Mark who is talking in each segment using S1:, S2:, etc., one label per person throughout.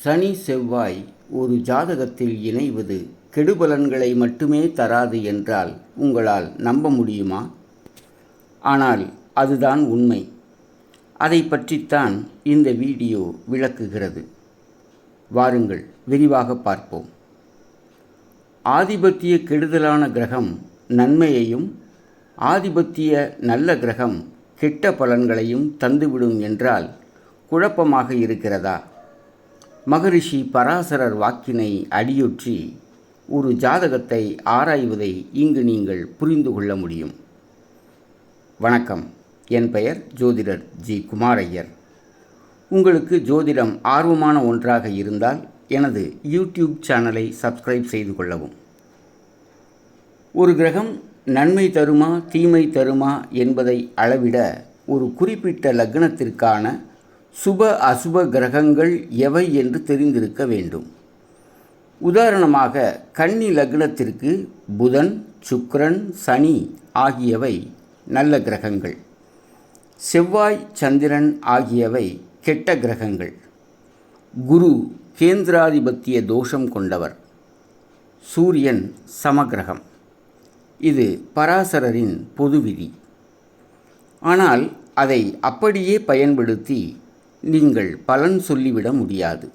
S1: சனி செவ்வாய் ஒரு ஜாதகத்தில் இணைவது கெடுபலன்களை மட்டுமே தராது என்றால் உங்களால் நம்ப முடியுமா? ஆனால் அதுதான் உண்மை. அதை பற்றித்தான் இந்த வீடியோ விளக்குகிறது. வாருங்கள் விரிவாக பார்ப்போம். ஆதிபத்திய கெடுதலான கிரகம் நன்மையையும் ஆதிபத்திய நல்ல கிரகம் கெட்ட பலன்களையும் தந்துவிடும் என்றால் குழப்பமாக இருக்கிறதா? மகரிஷி பராசரர் வாக்கினை அடியொற்றி ஒரு ஜாதகத்தை ஆராய்வதை இங்கு நீங்கள் புரிந்து கொள்ள முடியும். வணக்கம், என் பெயர் ஜோதிடர் ஜி. குமாரையர். உங்களுக்கு ஜோதிடம் ஆர்வமான ஒன்றாக இருந்தால் எனது யூடியூப் சேனலை சப்ஸ்கிரைப் செய்து கொள்ளவும். ஒரு கிரகம் நன்மை தருமா தீமை தருமா என்பதை அளவிட ஒரு குறிப்பிட்ட லக்னத்திற்கான சுப அசுப கிரகங்கள் எவை என்று தெரிந்திருக்க வேண்டும். உதாரணமாக கன்னி லக்னத்திற்கு புதன், சுக்கிரன், சனி ஆகியவை நல்ல கிரகங்கள். செவ்வாய், சந்திரன் ஆகியவை கெட்ட கிரகங்கள். குரு கேந்திராதிபத்திய தோஷம் கொண்டவர். சூரியன் சமகிரகம். இது பராசரரின் பொது விதி. ஆனால் அதை அப்படியே பயன்படுத்தி நீங்கள் பலன் சொல்லிவிட முடியாது.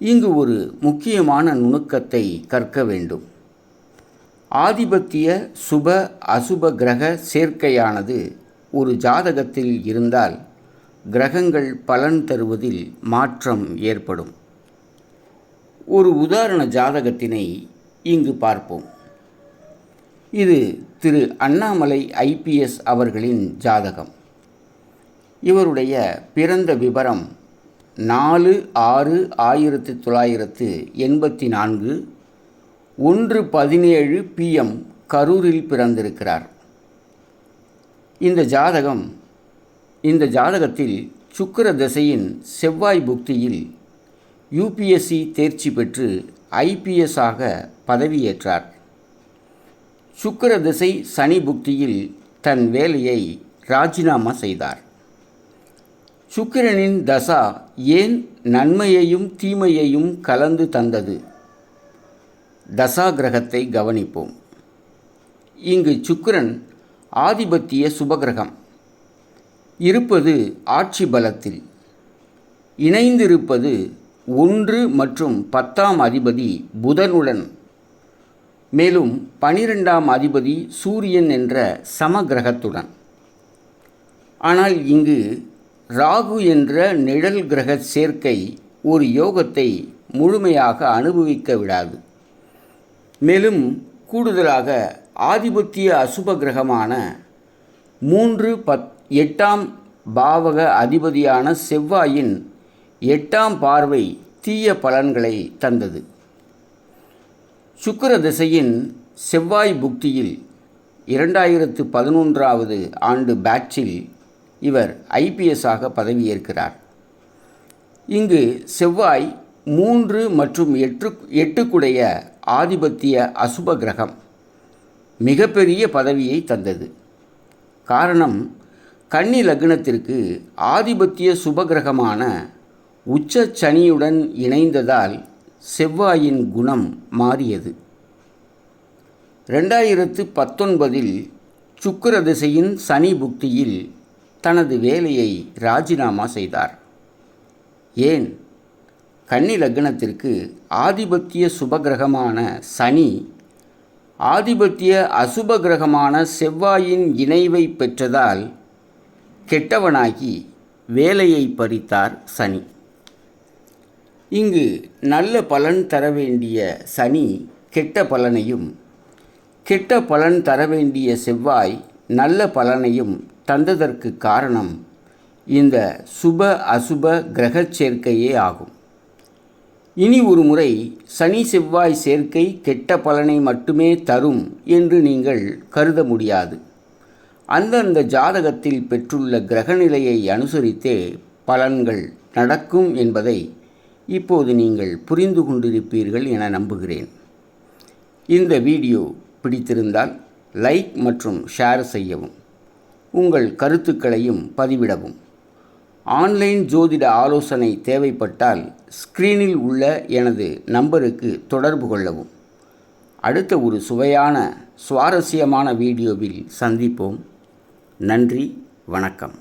S1: இங்கு ஒரு முக்கியமான நுணுக்கத்தை கற்க வேண்டும். ஆதிபத்திய சுப அசுப கிரக சேர்க்கையானது ஒரு ஜாதகத்தில் இருந்தால் கிரகங்கள் பலன் தருவதில் மாற்றம் ஏற்படும். ஒரு உதாரண ஜாதகத்தினை இங்கு பார்ப்போம். இது திரு அண்ணாமலை IPS அவர்களின் ஜாதகம். இவருடைய பிறந்த விபரம் 4/6/1984 1:17 PM கரூரில் பிறந்திருக்கிறார். இந்த ஜாதகத்தில் சுக்கிர திசையின் செவ்வாய் புக்தியில் UPSC தேர்ச்சி பெற்று IPS ஆக பதவியேற்றார். சுக்கிர திசை சனி புக்தியில் தன் வேலையை ராஜினாமா செய்தார். சுக்கிரனின் தசா ஏன் நன்மையையும் தீமையையும் கலந்து தந்தது? தசா கிரகத்தை கவனிப்போம். இங்கு சுக்கிரன் ஆதிபத்திய சுபகிரகம். இருப்பது ஆட்சி பலத்தில். இணைந்திருப்பது 1 மற்றும் 10ஆம் அதிபதி புதனுடன். மேலும் 12ஆம் அதிபதி சூரியன் என்ற சமகிரகத்துடன். ஆனால் இங்கு ராகு என்ற நிழல் கிரக சேர்க்கை ஒரு யோகத்தை முழுமையாக அனுபவிக்க விடாது. மேலும் கூடுதலாக ஆதிபத்திய அசுப கிரகமான 3-8ஆம் பாவக அதிபதியான செவ்வாயின் 8ஆம் பார்வை தீய பலன்களை தந்தது. சுக்கிர திசையின் செவ்வாய் புக்தியில் 2011ஆவது ஆண்டு பேட்சில் இவர் IPS ஆக பதவியேற்கிறார். இங்கு செவ்வாய் 3 மற்றும் 8 ஆதிபத்திய அசுப கிரகம் மிகப்பெரிய பதவியை தந்தது. காரணம், கன்னி லக்னத்திற்கு ஆதிபத்திய சுபகிரகமான உச்ச சனியுடன் இணைந்ததால் செவ்வாயின் குணம் மாறியது. 2019இல் சுக்கிர திசையின் சனி புக்தியில் தனது வேலையை ராஜினாமா செய்தார். ஏன்? கன்னி லக்னத்திற்கு ஆதிபத்திய சுபகிரகமான சனி ஆதிபத்திய அசுப கிரகமான செவ்வாயின் இணைவை பெற்றதால் கெட்டவனாகி வேலையை பறித்தார் சனி. இங்கு நல்ல பலன் தர வேண்டிய சனி கெட்ட பலனையும், கெட்ட பலன் தர வேண்டிய செவ்வாய் நல்ல பலனையும் தந்ததற்கு காரணம் இந்த சுப அசுப கிரக சேர்க்கையே ஆகும். இனி ஒரு முறை சனி செவ்வாய் சேர்க்கை கெட்ட பலனை மட்டுமே தரும் என்று நீங்கள் கருத முடியாது. அந்தந்த ஜாதகத்தில் பெற்றுள்ள கிரகநிலையை அனுசரித்தே பலன்கள் நடக்கும் என்பதை இப்போது நீங்கள் புரிந்து கொண்டிருப்பீர்கள் என நம்புகிறேன். இந்த வீடியோ பிடித்திருந்தால் லைக் மற்றும் ஷேர் செய்யவும். உங்கள் கருத்துக்களையும் பதிவிடவும். ஆன்லைன் ஜோதிட ஆலோசனை தேவைப்பட்டால் ஸ்க்ரீனில் உள்ள எனது நம்பருக்கு தொடர்பு கொள்ளவும். அடுத்த ஒரு சுவையான சுவாரஸ்யமான வீடியோவில் சந்திப்போம். நன்றி, வணக்கம்.